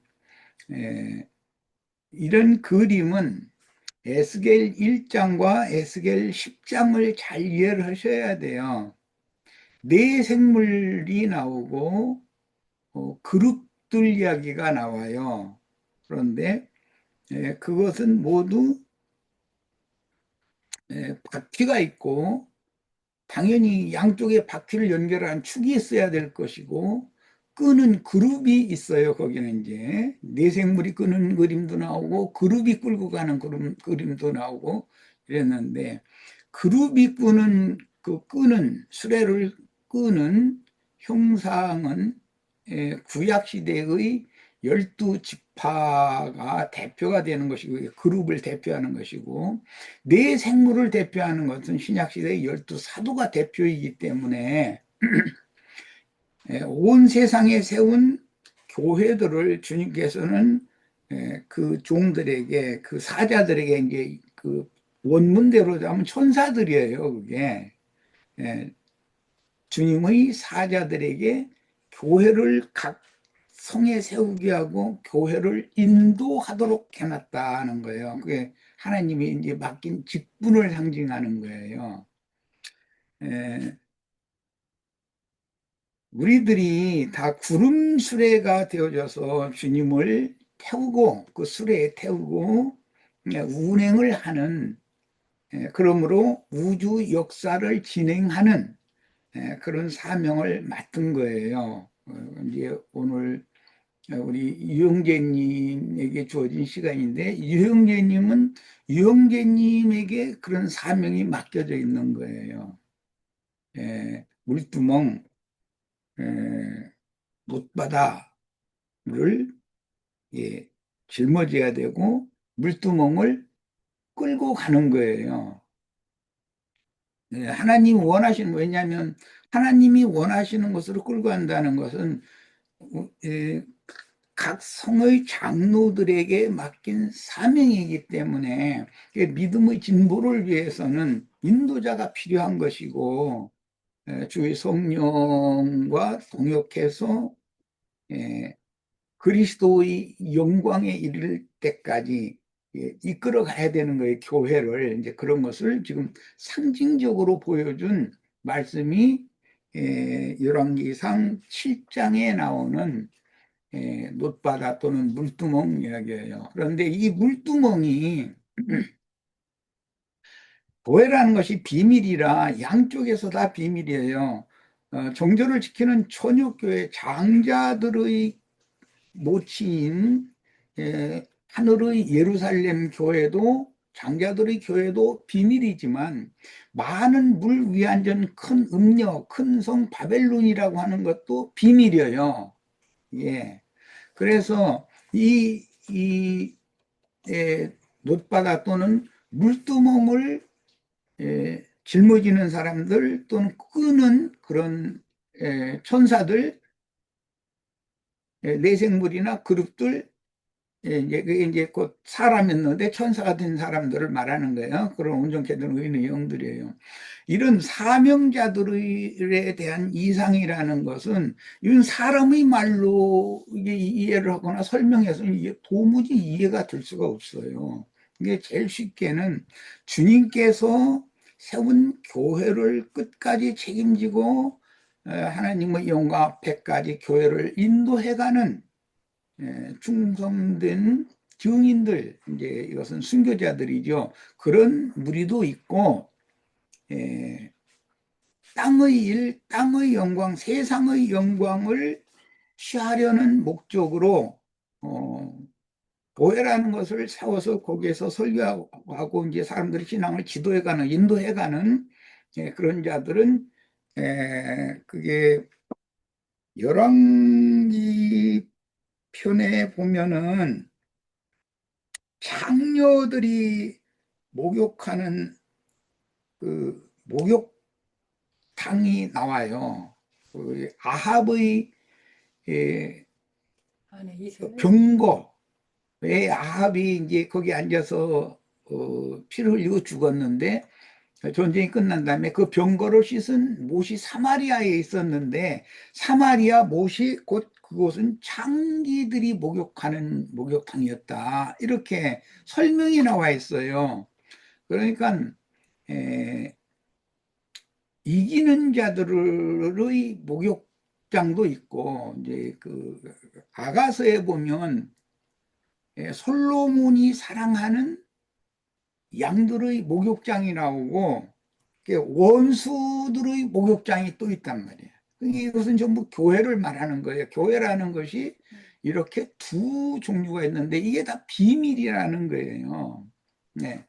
이런 그림은 에스겔 1장과 에스겔 10장을 잘 이해를 하셔야 돼요. 네 생물이 나오고 그룹들 이야기가 나와요. 그런데 그것은 모두 바퀴가 있고, 당연히 양쪽에 바퀴를 연결한 축이 있어야 될 것이고, 끄는 그룹이 있어요. 거기는 이제 내생물이 끄는 그림도 나오고 그룹이 끌고 가는 그림도 나오고 이랬는데, 그룹이 끄는 그 끄는 수레를 끄는 형상은 구약 시대의 12지파가 대표가 되는 것이고, 그룹을 대표하는 것이고, 네 생물을 대표하는 것은 신약시대의 12사도가 대표이기 때문에 온 세상에 세운 교회들을 주님께서는 그 종들에게, 그 사자들에게, 이제 그 원문대로 하면 천사들이에요. 그게 주님의 사자들에게 교회를 각 성에 세우게 하고 교회를 인도하도록 해놨다는 거예요. 그게 하나님이 이제 맡긴 직분을 상징하는 거예요. 우리들이 다 구름 수레가 되어져서 주님을 태우고 그 수레에 태우고 운행을 하는, 그러므로 우주 역사를 진행하는 그런 사명을 맡은 거예요. 이제 오늘 우리 유형제님에게 주어진 시간인데, 유형제님에게 그런 사명이 맡겨져 있는 거예요. 물두멍, 못바다를 짊어져야 되고 물두멍을 끌고 가는 거예요. 하나님이 원하시는, 왜냐하면 하나님이 원하시는 것으로 끌고 간다는 것은 각 성의 장로들에게 맡긴 사명이기 때문에, 믿음의 진보를 위해서는 인도자가 필요한 것이고, 주의 성령과 동역해서 그리스도의 영광에 이를 때까지 이끌어 가야 되는 거예요. 교회를. 이제 그런 것을 지금 상징적으로 보여준 말씀이 열왕기상 7장에 나오는 놋바다 또는 물두멍 이야기예요. 그런데 이 물두멍이 교회라는 것이 비밀이라 양쪽에서 다 비밀이에요. 정조를 지키는 천육교회 장자들의 모치인 하늘의 예루살렘 교회도, 장자들의 교회도 비밀이지만, 많은 물 위안전 큰 음녀, 큰 성 바벨론이라고 하는 것도 비밀이에요. 예. 그래서 이 놋바다 또는 물두멍을 짊어지는 사람들 또는 끄는 그런 천사들, 내생물이나 그룹들, 이제 그게 이제 곧 사람이었는데 천사가 된 사람들을 말하는 거예요. 그런 온전케 된 의인의 영들이에요. 이런 사명자들에 대한 이상이라는 것은, 이건 사람의 말로 이게 이해를 하거나 설명해서는 이게 도무지 이해가 될 수가 없어요. 이게 제일 쉽게는 주님께서 세운 교회를 끝까지 책임지고 하나님의 영광 앞에까지 교회를 인도해가는 충성된 증인들, 이제 이것은 순교자들이죠. 그런 무리도 있고, 땅의 일, 땅의 영광, 세상의 영광을 취하려는 목적으로 교회라는 것을 세워서 거기에서 설교하고 이제 사람들의 신앙을 지도해가는, 인도해가는 그런 자들은 그게 열왕기 편에 보면은 장녀들이 목욕하는 그 목욕탕이 나와요. 그 아합의 병거, 왜 아합이 이제 거기 앉아서 피를 흘리고 죽었는데 전쟁이 끝난 다음에 그 병거를 씻은 못이 사마리아에 있었는데 사마리아 못이 곧 그곳은 창기들이 목욕하는 목욕탕이었다. 이렇게 설명이 나와 있어요. 그러니까 이기는 자들의 목욕장도 있고 이제 그 아가서에 보면 솔로몬이 사랑하는 양들의 목욕장이 나오고 원수들의 목욕장이 또 있단 말이에요. 이것은 전부 교회를 말하는 거예요. 교회라는 것이 이렇게 두 종류가 있는데 이게 다 비밀이라는 거예요. 네.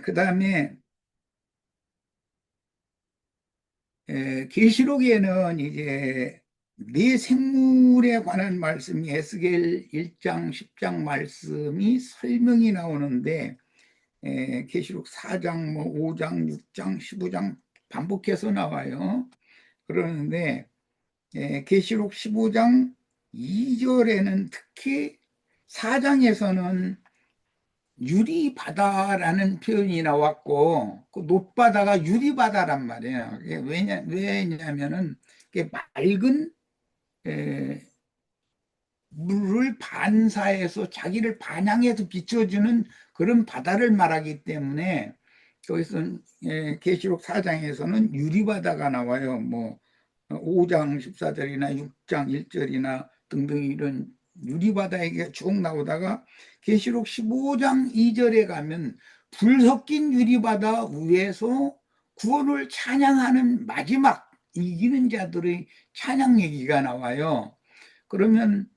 그 다음에 계시록에는 이제 네 생물에 관한 말씀이 에스겔 1장, 10장 말씀이 설명이 나오는데 계시록 4장, 뭐 5장, 6장, 15장 반복해서 나와요. 그러는데 계시록 15장 2절에는 특히 4장에서는 유리바다라는 표현이 나왔고 그 놋바다가 유리바다란 말이에요. 왜냐면은 맑은 물을 반사해서 자기를 반향해서 비춰주는 그런 바다를 말하기 때문에 거기서 계시록 4장에서는 유리바다가 나와요. 뭐 5장 14절이나 6장 1절이나 등등 이런 유리바다 얘기가 쭉 나오다가 계시록 15장 2절에 가면 불 섞인 유리바다 위에서 구원을 찬양하는 마지막 이기는 자들의 찬양 얘기가 나와요. 그러면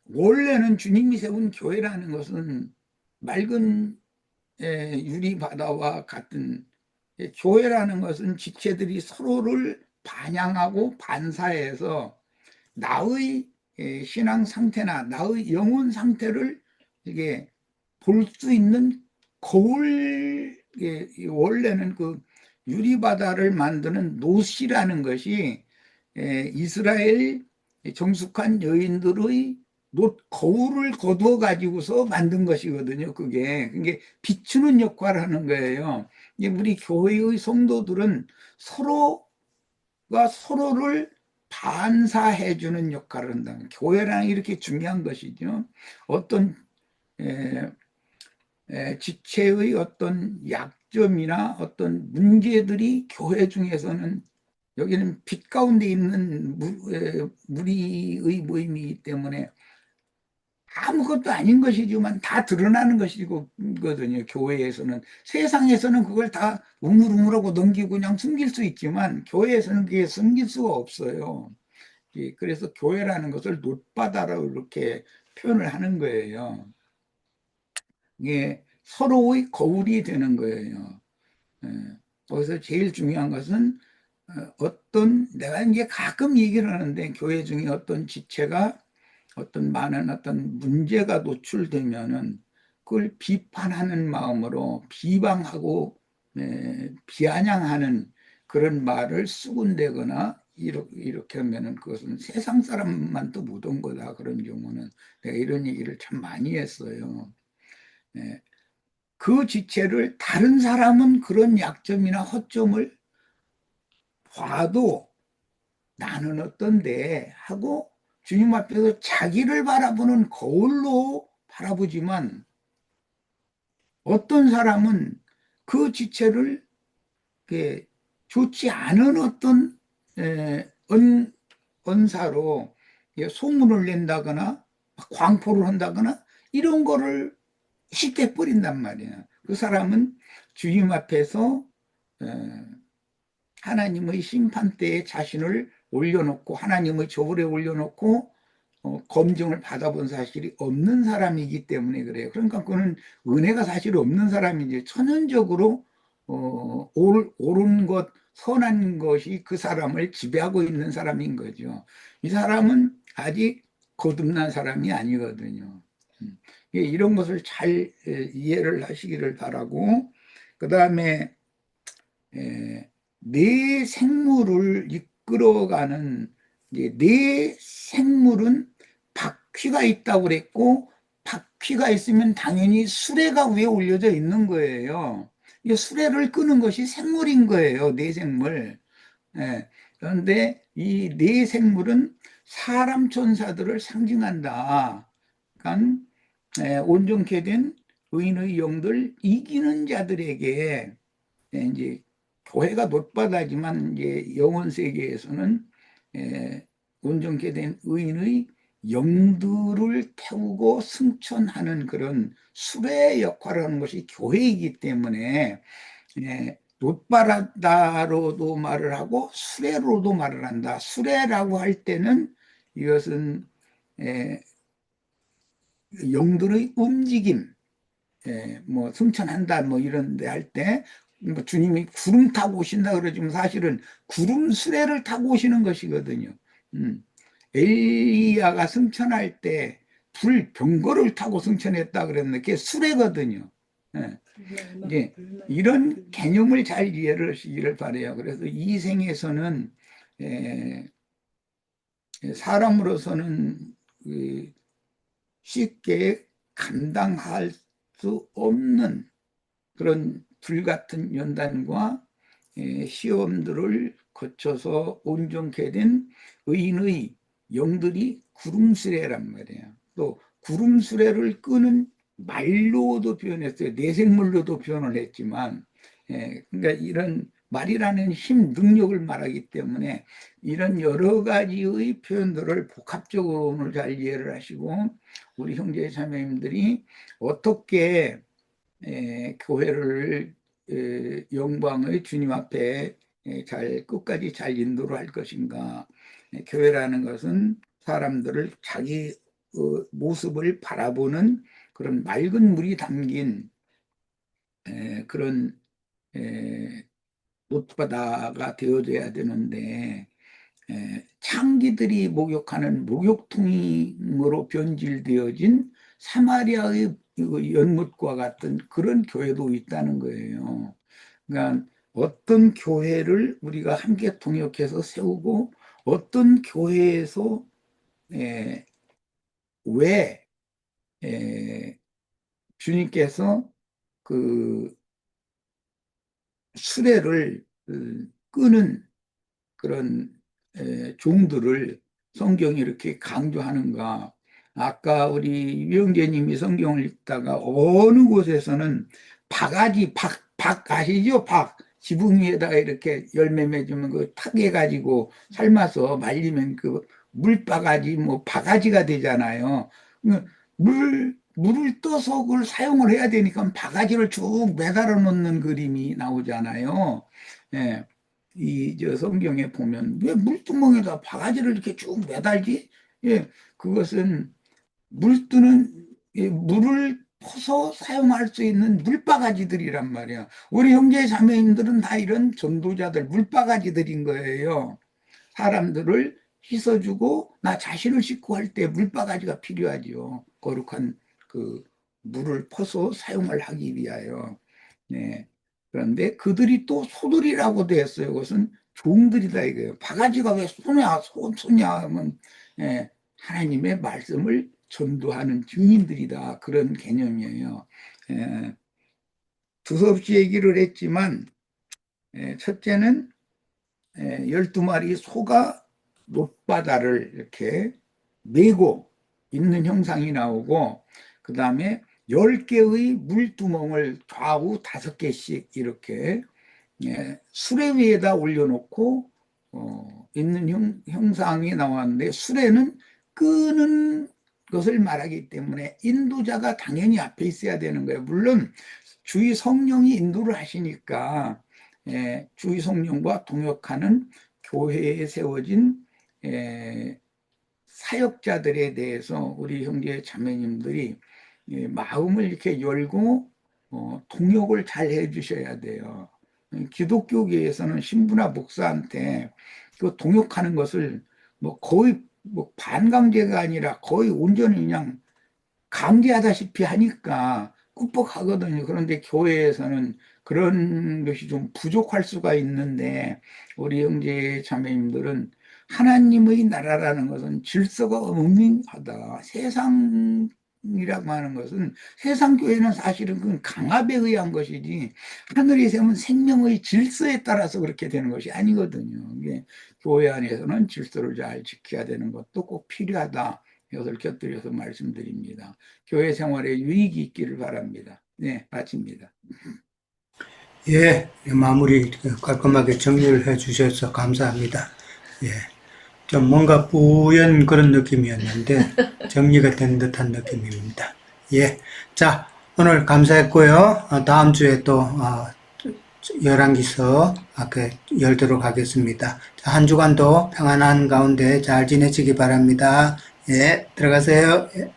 원래는 주님이 세운 교회라는 것은 맑은 유리바다와 같은 교회라는 것은 지체들이 서로를 반영하고 반사해서 나의 신앙 상태나 나의 영혼 상태를 이게 볼 수 있는 거울, 원래는 그 유리바다를 만드는 놋이라는 것이 이스라엘 정숙한 여인들의 놋 거울을 거두어 가지고서 만든 것이거든요. 그게 비추는 역할을 하는 거예요. 우리 교회의 성도들은 서로가 서로를 반사해 주는 역할을 한다. 교회라는 게 이렇게 중요한 것이죠. 어떤 지체의 어떤 약점이나 어떤 문제들이 교회 중에서는 여기는 빛 가운데 있는 무리의 모임이기 때문에 아무것도 아닌 것이지만 다 드러나는 것이거든요. 교회에서는. 세상에서는 그걸 다 우물우물하고 넘기고 그냥 숨길 수 있지만 교회에서는 그게 숨길 수가 없어요. 그래서 교회라는 것을 놋바다라고 이렇게 표현을 하는 거예요. 이게 서로의 거울이 되는 거예요. 거기서 제일 중요한 것은 내가 이제 가끔 얘기를 하는데 교회 중에 어떤 지체가 어떤 많은 어떤 문제가 노출되면은 그걸 비판하는 마음으로 비방하고 비아냥하는 그런 말을 수군대거나 이렇게 하면은 그것은 세상 사람만 또 못 온 거다. 그런 경우는 내가 이런 얘기를 참 많이 했어요. 그 지체를 다른 사람은 그런 약점이나 허점을 봐도 나는 어떤데 하고 주님 앞에서 자기를 바라보는 거울로 바라보지만 어떤 사람은 그 지체를 좋지 않은 어떤 언사로 소문을 낸다거나 광포를 한다거나 이런 거를 쉽게 뿌린단 말이에요. 그 사람은 주님 앞에서 하나님의 심판대에 자신을 올려놓고 하나님의 저울에 올려놓고 검증을 받아본 사실이 없는 사람이기 때문에 그래요. 그러니까 그는 은혜가 사실 없는 사람이지 천연적으로 옳은 것, 선한 것이 그 사람을 지배하고 있는 사람인 거죠. 이 사람은 아직 거듭난 사람이 아니거든요. 이런 것을 잘 이해를 하시기를 바라고, 그 다음에 내 생물을 이끌어가는 내 생물은 바퀴가 있다고 그랬고, 바퀴가 있으면 당연히 수레가 위에 올려져 있는 거예요. 이 수레를 끄는 것이 생물인 거예요. 내 생물. 예. 그런데 이 네 생물은 사람 천사들을 상징한다. 그러니까 온전케 된 의인의 영들 이기는 자들에게 이제 교회가 높바다지만 이제 영혼 세계에서는 온전케 된 의인의 영들을 태우고 승천하는 그런 수레의 역할을 하는 것이 교회이기 때문에 놋바다로도 말을 하고 수레로도 말을 한다. 수레라고 할 때는 이것은 영들의 움직임, 뭐 승천한다 뭐 이런 데 할 때 뭐 주님이 구름 타고 오신다 그러지만 사실은 구름 수레를 타고 오시는 것이거든요. 엘리야가 승천할 때 불 병거를 타고 승천했다 그랬는데 그게 수레거든요. 이제 이런 개념을 잘 이해를 하시기를 바래요. 그래서 이 생에서는 사람으로서는 쉽게 감당할 수 없는 그런 불같은 연단과 시험들을 거쳐서 온전케 된 의인의 영들이 구름수레란 말이에요. 또 구름수레를 끄는 말로도 표현했어요. 내생물로도 표현을 했지만, 그러니까 이런 말이라는 힘, 능력을 말하기 때문에 이런 여러 가지의 표현들을 복합적으로 오늘 잘 이해를 하시고 우리 형제 자매님들이 어떻게 교회를 영광의 주님 앞에 잘 끝까지 잘 인도를 할 것인가. 교회라는 것은 사람들을 자기 모습을 바라보는 그런 맑은 물이 담긴 그런 못바다가 되어져야 되는데 창기들이 목욕하는 목욕통으로 변질되어진 사마리아의 연못과 같은 그런 교회도 있다는 거예요. 그러니까 어떤 교회를 우리가 함께 통역해서 세우고 어떤 교회에서 왜 주님께서 그 수레를 끄는 그런 종들을 성경이 이렇게 강조하는가. 아까 우리 유영재님이 성경을 읽다가 어느 곳에서는 바가지, 박 아시죠? 박. 지붕 위에다가 이렇게 열매 맺으면 그 타게 가지고 삶아서 말리면 그 물바가지, 뭐 바가지가 되잖아요. 물을 떠서 그걸 사용을 해야 되니까 바가지를 쭉 매달아 놓는 그림이 나오잖아요. 예. 저 성경에 보면 왜 물두멍에다 바가지를 이렇게 쭉 매달지? 예, 그것은 물을 퍼서 사용할 수 있는 물바가지들이란 말이야. 우리 형제 자매님들은 다 이런 전도자들, 물바가지들인 거예요. 사람들을 씻어주고 나 자신을 씻고 할 때 물바가지가 필요하지요. 거룩한 그 물을 퍼서 사용을 하기 위하여. 네. 그런데 그들이 또 소들이라고 되어 있어요. 그것은 종들이다 이거예요. 바가지가 왜 소냐 하면 하나님의 말씀을 전도하는 증인들이다. 그런 개념이에요. 두서없이 얘기를 했지만 첫째는 12마리 소가 놋바다를 이렇게 메고 있는 형상이 나오고 그 다음에 10개의 물두멍을 좌우 5개씩 이렇게 수레 위에다 올려놓고 있는 형상이 나왔는데 수레는 끄는 것을 말하기 때문에 인도자가 당연히 앞에 있어야 되는 거예요. 물론 주의 성령이 인도를 하시니까 주의 성령과 동역하는 교회에 세워진 사역자들에 대해서 우리 형제 자매님들이 마음을 이렇게 열고 동역을 잘 해주셔야 돼요. 기독교계에서는 신부나 목사한테 그 동역하는 것을 뭐 거의 뭐 반강제가 아니라 거의 온전히 그냥 강제하다시피 하니까 꾹꾹하거든요. 그런데 교회에서는 그런 것이 좀 부족할 수가 있는데 우리 형제 자매님들은 하나님의 나라라는 것은 질서가 엄밀하다. 세상이라고 하는 것은 세상 교회는 사실은 그 강압에 의한 것이지 하늘이 세운 생명의 질서에 따라서 그렇게 되는 것이 아니거든요. 이게 교회 안에서는 질서를 잘 지켜야 되는 것도 꼭 필요하다. 이것을 곁들여서 말씀드립니다. 교회 생활에 유익이 있기를 바랍니다. 네, 마칩니다. 예, 마무리 깔끔하게 정리를 해 주셔서 감사합니다. 예, 좀 뭔가 뿌연 그런 느낌이었는데 정리가 된 듯한 느낌입니다. 예, 자, 오늘 감사했고요. 다음 주에 또 열왕기서 열도록 하겠습니다. 자, 한 주간도 평안한 가운데 잘 지내시기 바랍니다. 예, 들어가세요. 예.